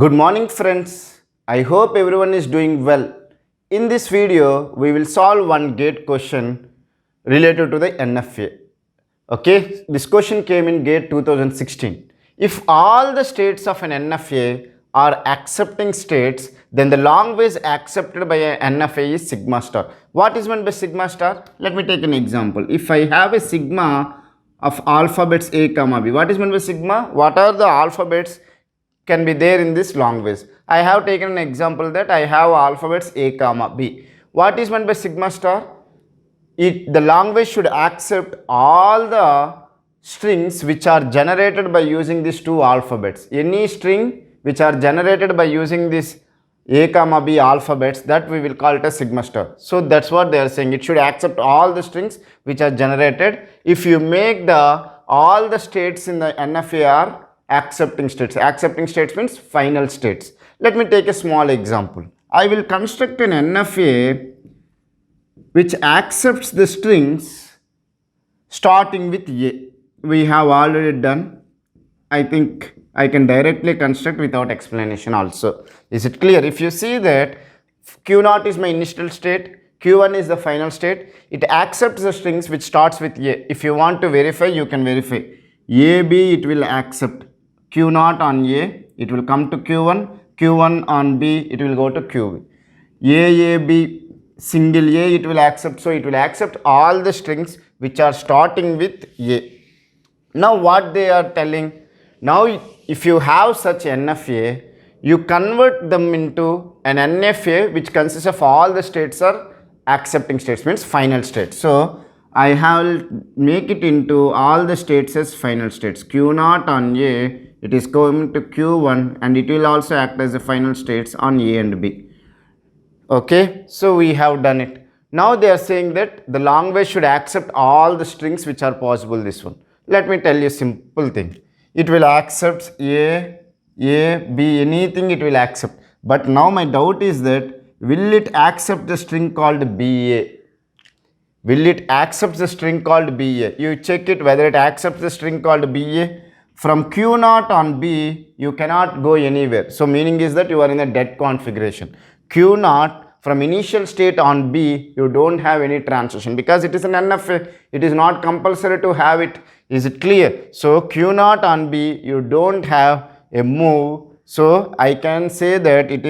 Good morning friends. I hope everyone is doing well. In this video, we will solve one gate question related to the NFA. Okay, this question came in gate 2016. If all the states of an NFA are accepting states, then the long ways accepted by an NFA is sigma star. What is meant by sigma star? Let me take an example. If I have a sigma of alphabets A comma B, what is meant by sigma? What are the alphabets can be there in this long ways? I have taken an example that I have alphabets A comma B. What is meant by sigma star? The long ways should accept all the strings which are generated by using these two alphabets. Any string which are generated by using this A comma B alphabets, that we will call it as sigma star. So that's what they are saying. It should accept all the strings which are generated. If you make all the states in the NFA are accepting states. Accepting states means final states. Let me take a small example. I will construct an NFA which accepts the strings starting with A. We have already done. I think I can directly construct without explanation also. Is it clear? If you see that Q0 is my initial state, Q1 is the final state, it accepts the strings which starts with A. If you want to verify, you can verify. AB it will accept. Q0 on A, it will come to Q1. Q1 on B, it will go to Q. AAB single A, it will accept. So it will accept all the strings which are starting with A. Now what they are telling? Now if you have such NFA, you convert them into an NFA which consists of all the states are accepting states, means final states. So I have make it into all the states as final states. Q0 on A, it is going to Q1 and it will also act as the final states on A and B. Okay, so we have done it. Now they are saying that the long way should accept all the strings which are possible, this one. Let me tell you a simple thing. It will accept A, B, anything it will accept. But now my doubt is that will it accept the string called BA? Will it accept the string called BA? You check it whether it accepts the string called BA. From Q0 on B, you cannot go anywhere. So meaning is that you are in a dead configuration. Q0 from initial state on B, you don't have any transition because it is an NFA. It is not compulsory to have it. Is it clear? So Q0 on B, you don't have a move. So I can say that it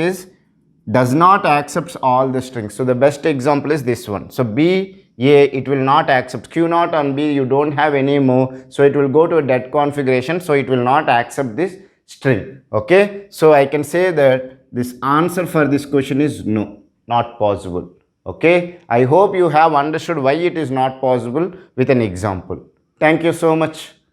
does not accept all the strings. So the best example is this one. So B, A, it will not accept. Q0 on B, you don't have any move. So it will go to a dead configuration. So it will not accept this string. Okay. So I can say that this answer for this question is no, not possible. Okay. I hope you have understood why it is not possible with an example. Thank you so much.